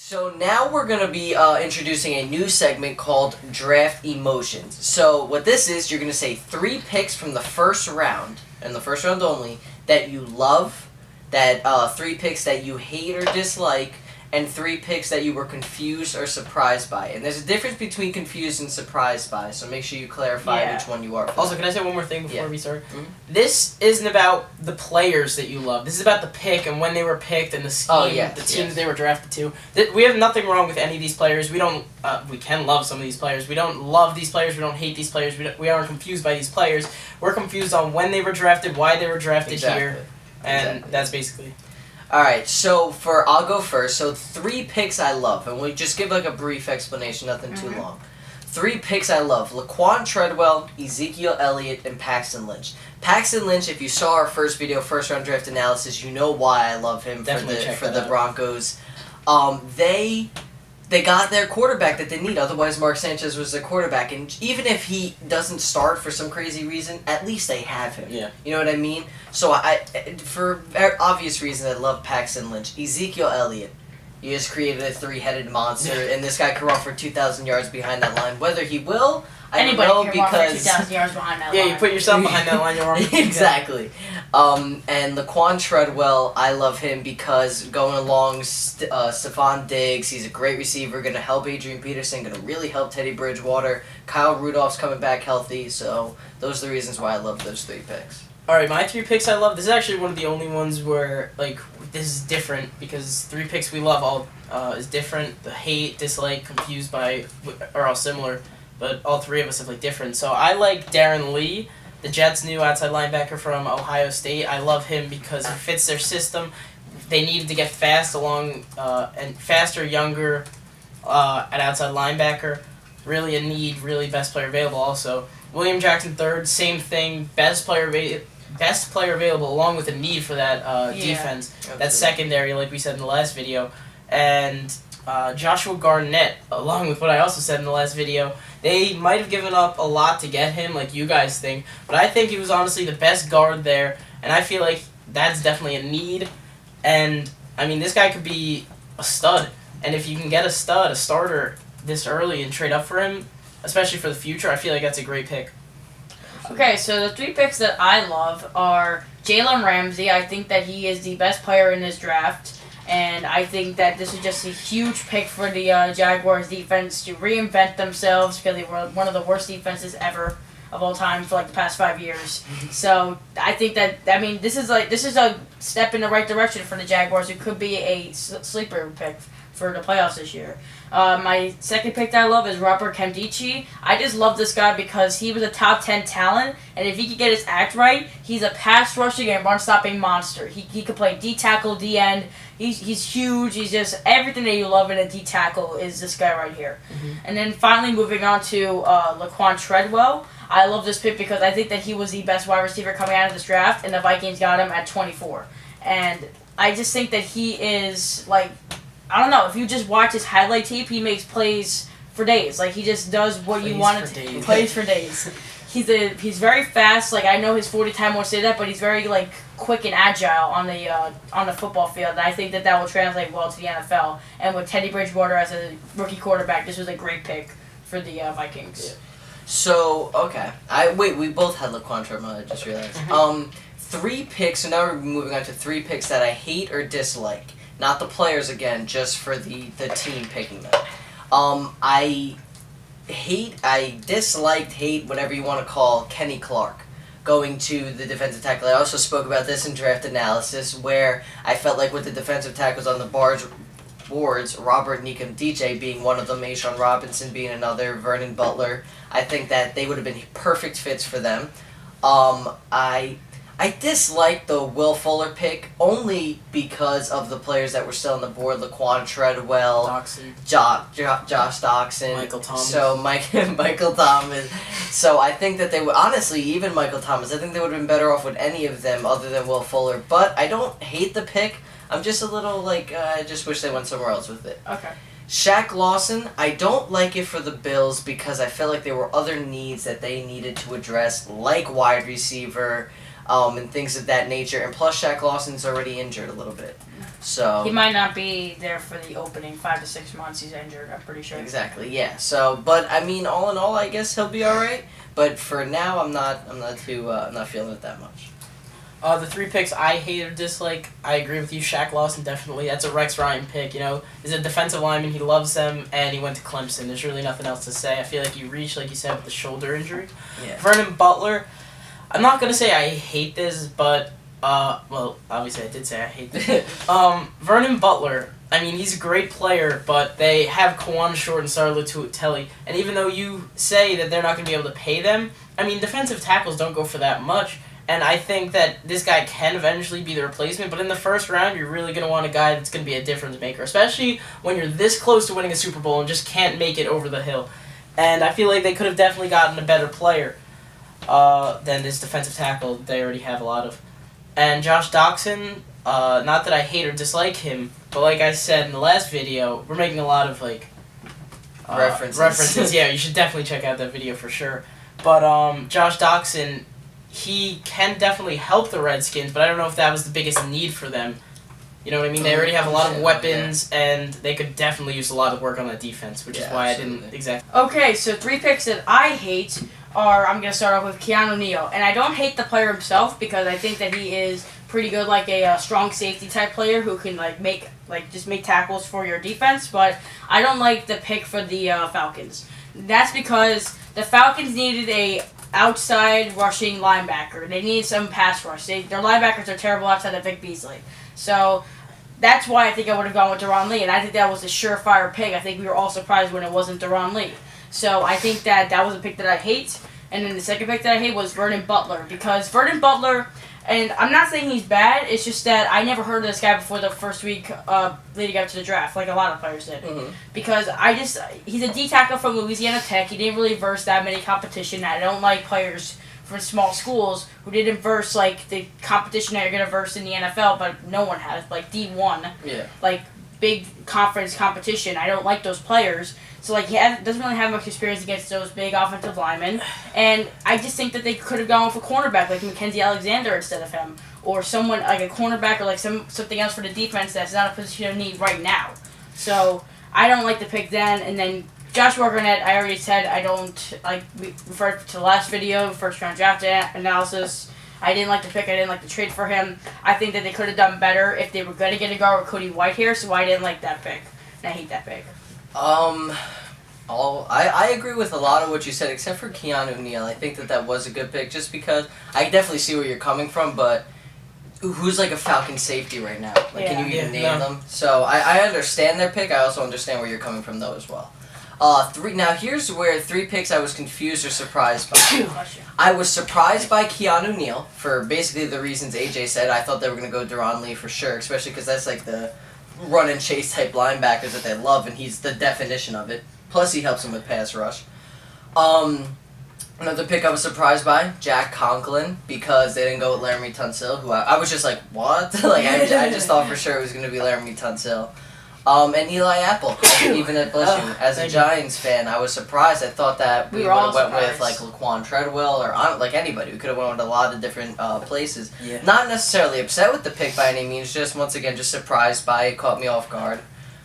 So now we're going to be introducing a new segment called Draft Emotions. So what this is, you're going to say 3 picks from the first round, and the first round only, that you love, that 3 picks that you hate or dislike, and 3 picks that you were confused or surprised by. And there's a difference between confused and surprised by, so make sure you clarify which one you are. Also, can I say one more thing before we start? Mm-hmm. This isn't about the players that you love. This is about the pick and when they were picked and the scheme, the teams they were drafted to. We have nothing wrong with any of these players. We don't. We can love some of these players. We don't love these players. We don't hate these players. We aren't confused by these players. We're confused on when they were drafted, why they were drafted here, and that's basically. Alright, so I'll go first. So 3 picks I love, and we'll just give like a brief explanation, nothing too long. 3 picks I love: Laquan Treadwell, Ezekiel Elliott, and Paxton Lynch. Paxton Lynch, if you saw our first video, first round draft analysis, you know why I love him for the Broncos. They got their quarterback that they need. Otherwise, Mark Sanchez was their quarterback. And even if he doesn't start for some crazy reason, at least they have him. Yeah. You know what I mean? So, for obvious reasons, I love Paxton Lynch. Ezekiel Elliott. He just created a 3-headed monster, and this guy can run for 2,000 yards behind that line. Whether he will, I don't know, can run for 2,000 yards behind that line. Yeah, you put yourself behind that line, you'll run. Exactly. And Laquan Treadwell, I love him because going along Stephon Diggs, he's a great receiver, going to help Adrian Peterson, going to really help Teddy Bridgewater. Kyle Rudolph's coming back healthy, so those are the reasons why I love those 3 picks. Alright, my 3 picks I love, this is actually one of the only ones where, like, this is different, because 3 picks we love all is different. The hate, dislike, confused by are all similar, but all 3 of us have, like, different. So I like Darren Lee, the Jets' new outside linebacker from Ohio State. I love him because he fits their system. They needed to get fast and faster, younger at outside linebacker. Really a need, really best player available also. William Jackson III, same thing, best player available, along with a need for that defense. Absolutely. That's secondary, like we said in the last video. And Joshua Garnett, along with what I also said in the last video, they might have given up a lot to get him, like you guys think, but I think he was honestly the best guard there, and I feel like that's definitely a need. And, I mean, this guy could be a stud, and if you can get a starter this early and trade up for him, especially for the future, I feel like that's a great pick. Okay, so the 3 picks that I love are Jalen Ramsey. I think that he is the best player in this draft, and I think that this is just a huge pick for the Jaguars defense to reinvent themselves because they were one of the worst defenses ever of all time for like the past 5 years. So I think that, I mean, this is a step in the right direction for the Jaguars. It could be a sleeper pick for the playoffs this year. My second pick that I love is Robert Nkemdiche. I just love this guy because he was a top 10 talent, and if he could get his act right, he's a pass rushing and run stopping monster. He could play D tackle, D end. He's huge. He's just everything that you love in a D tackle is this guy right here. Mm-hmm. And then finally moving on to Laquan Treadwell. I love this pick because I think that he was the best wide receiver coming out of this draft, and the Vikings got him at 24. And I just think that he is like, I don't know, if you just watch his highlight tape, he makes plays for days. Like, he just does what you want to. Plays for days. He's very fast. Like, I know his 40 time won't say that, but he's very like quick and agile on the football field. And I think that will translate well to the NFL. And with Teddy Bridgewater as a rookie quarterback, this was a great pick for the Vikings. Yeah. So we both had Laquan Treadwell. I just realized. 3 picks. So now we're moving on to 3 picks that I hate or dislike. Not the players again, just for the team picking them. I disliked, whatever you want to call, Kenny Clark going to the defensive tackle. I also spoke about this in draft analysis, where I felt like with the defensive tackles on the boards, Robert Nkemdiche being one of them, Ashawn Robinson being another, Vernon Butler, I think that they would have been perfect fits for them. I dislike the Will Fuller pick only because of the players that were still on the board: Laquan Treadwell, Josh Doxson, Michael Thomas. So Michael Thomas. So I think that they would, honestly, even Michael Thomas, I think they would have been better off with any of them other than Will Fuller. But I don't hate the pick. I'm just a little like, I just wish they went somewhere else with it. Okay. Shaq Lawson, I don't like it for the Bills because I feel like there were other needs that they needed to address, like wide receiver, and things of that nature. And plus, Shaq Lawson's already injured a little bit. So he might not be there for the opening 5 to 6 months. He's injured. I'm pretty sure. Exactly. Yeah. So, but I mean, all in all, I guess he'll be all right. But for now, I'm not feeling it that much. The 3 picks I hate or dislike, I agree with you. Shaq Lawson, definitely. That's a Rex Ryan pick, you know. He's a defensive lineman. He loves them, and he went to Clemson. There's really nothing else to say. I feel like he reached, like you said, with the shoulder injury. Yeah. Vernon Butler, I'm not going to say I hate this, but, well, obviously I did say I hate this. Vernon Butler, I mean, he's a great player, but they have Kawan Short and Sar Latutelli, and even though you say that they're not going to be able to pay them, I mean, defensive tackles don't go for that much. And I think that this guy can eventually be the replacement, but in the first round, you're really going to want a guy that's going to be a difference maker, especially when you're this close to winning a Super Bowl and just can't make it over the hill. And I feel like they could have definitely gotten a better player than this defensive tackle they already have a lot of. And Josh Doxson, not that I hate or dislike him, but like I said in the last video, we're making a lot of like references. Yeah, you should definitely check out that video for sure. But Josh Doxson, he can definitely help the Redskins, but I don't know if that was the biggest need for them. You know what I mean? They already have a lot of weapons, and they could definitely use a lot of work on that defense, which is why absolutely. I didn't exactly... Okay, so 3 picks that I hate are, I'm going to start off with Keanu Neal. And I don't hate the player himself because I think that he is pretty good, like a strong safety type player who can make tackles for your defense, but I don't like the pick for the Falcons. That's because the Falcons needed a outside rushing linebacker. They need some pass rush. Their linebackers are terrible outside of Vic Beasley. So that's why I think I would have gone with Deron Lee, and I think that was a surefire pick. I think we were all surprised when it wasn't Deron Lee. So I think that was a pick that I hate. And then the second pick that I hate was Vernon Butler, because Vernon Butler, and I'm not saying he's bad, it's just that I never heard of this guy before the first week leading up to the draft, like a lot of players did. Mm-hmm. Because he's a D tackle from Louisiana Tech. He didn't really verse that many competition. I don't like players from small schools who didn't verse like the competition that you're gonna verse in the NFL, but no one has, like D1. Yeah. Like big conference competition. I don't like those players. So, like, he doesn't really have much experience against those big offensive linemen. And I just think that they could have gone with a cornerback like Mackenzie Alexander instead of him. Or someone like a cornerback or like something else for the defense that's not a position of need right now. So, I don't like the pick then. And then Joshua Garnett, I already said I don't like. We referred to the last video, first round draft analysis. I didn't like the pick. I didn't like the trade for him. I think that they could have done better if they were going to get a guard with Cody Whitehair, so I didn't like that pick. And I hate that pick. I agree with a lot of what you said, except for Keanu Neal. I think that was a good pick, just because I definitely see where you're coming from, but who's like a Falcon safety right now? Like, can you even name them? So I understand their pick. I also understand where you're coming from, though, as well. Now here's where 3 picks I was confused or surprised by. I was surprised by Keanu Neal for basically the reasons AJ said. I thought they were going to go Deron Lee for sure, especially because that's like the run and chase type linebackers that they love, and he's the definition of it. Plus, he helps them with pass rush. Another pick I was surprised by, Jack Conklin, because they didn't go with Laramie Tunsil, who I was just like, what? I just thought for sure it was going to be Laramie Tunsil. And Eli Apple, even bless you, as a Giants fan, I was surprised. I thought that we would have went with like Laquan Treadwell or like anybody. We could have went with a lot of different places. Yeah. Not necessarily upset with the pick by any means. Just once again, just surprised by it. Caught me off guard.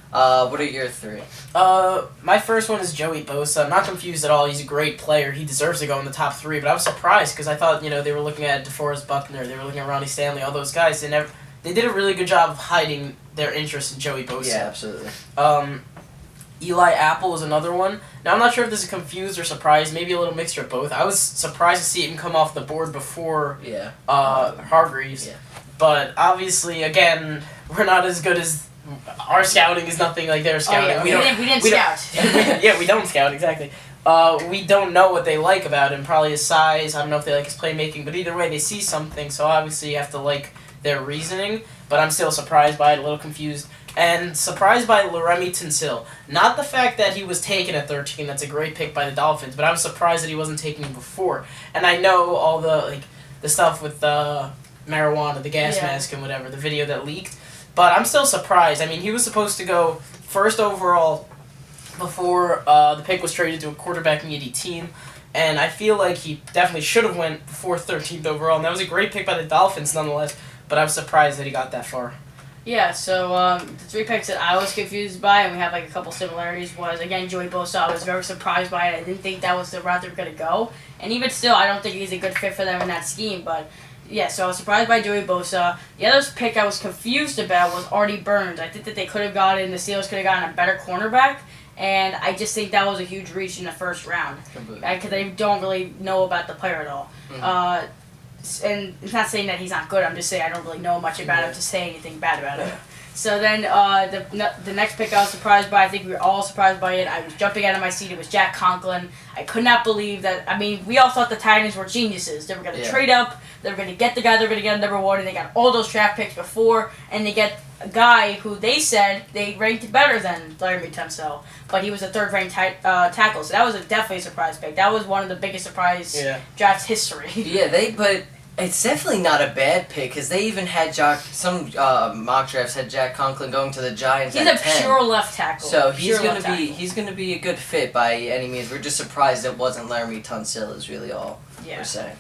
What are your 3? My first one is Joey Bosa. I'm not confused at all. He's a great player. He deserves to go in the top 3. But I was surprised because I thought they were looking at DeForest Buckner, they were looking at Ronnie Stanley, all those guys. They did a really good job of hiding their interest in Joey Bosa. Yeah, absolutely. Eli Apple is another one. Now, I'm not sure if this is confused or surprised. Maybe a little mixture of both. I was surprised to see him come off the board before Hargreaves. Yeah. But obviously, again, we're not as good as... Our scouting is nothing like their scouting. Oh, yeah. We didn't scout. We don't scout, exactly. We don't know what they like about him. Probably his size. I don't know if they like his playmaking. But either way, they see something. So obviously, you have to like their reasoning. But I'm still surprised by it, a little confused. And surprised by Laramie Tunsil. Not the fact that he was taken at 13. That's a great pick by the Dolphins. But I was surprised that he wasn't taken before. And I know all the stuff with the marijuana, the gas mask and whatever, the video that leaked. But I'm still surprised. I mean, he was supposed to go first overall before the pick was traded to a quarterback needy team. And I feel like he definitely should have went before 13th overall. And that was a great pick by the Dolphins nonetheless. But I was surprised that he got that far. Yeah, so the 3 picks that I was confused by, and we have like a couple similarities, was again Joey Bosa. I was very surprised by it. I didn't think that was the route they were going to go, and even still, I don't think he's a good fit for them in that scheme. But yeah, so I was surprised by Joey Bosa. The other pick I was confused about was Artie Burns. I think that the Steelers could have gotten a better cornerback, and I just think that was a huge reach in the first round because they don't really know about the player at all. Mm-hmm. And it's not saying that he's not good. I'm just saying I don't really know much about him to say anything bad about him. So then the next pick I was surprised by. I think we were all surprised by it. I was jumping out of my seat. It was Jack Conklin. I could not believe that. I mean, we all thought the Titans were geniuses. They were going to trade up. They were going to get the guy. They were going to get number 1. And they got all those draft picks before. And they get a guy who they said they ranked better than Larry Tunsil. But he was a third-ranked tackle. So that was definitely a surprise pick. That was one of the biggest surprise drafts history. Yeah, but it's definitely not a bad pick because they even had some mock drafts had Jack Conklin going to the Giants. He's at a 10. pure left tackle. So he's gonna be a good fit by any means. We're just surprised it wasn't Laramie Tunsil is really all we're saying.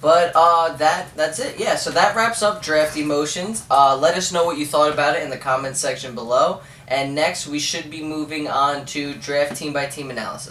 But that's it. Yeah, so that wraps up Draft Emotions. Let us know what you thought about it in the comments section below. And next we should be moving on to draft team by team analysis.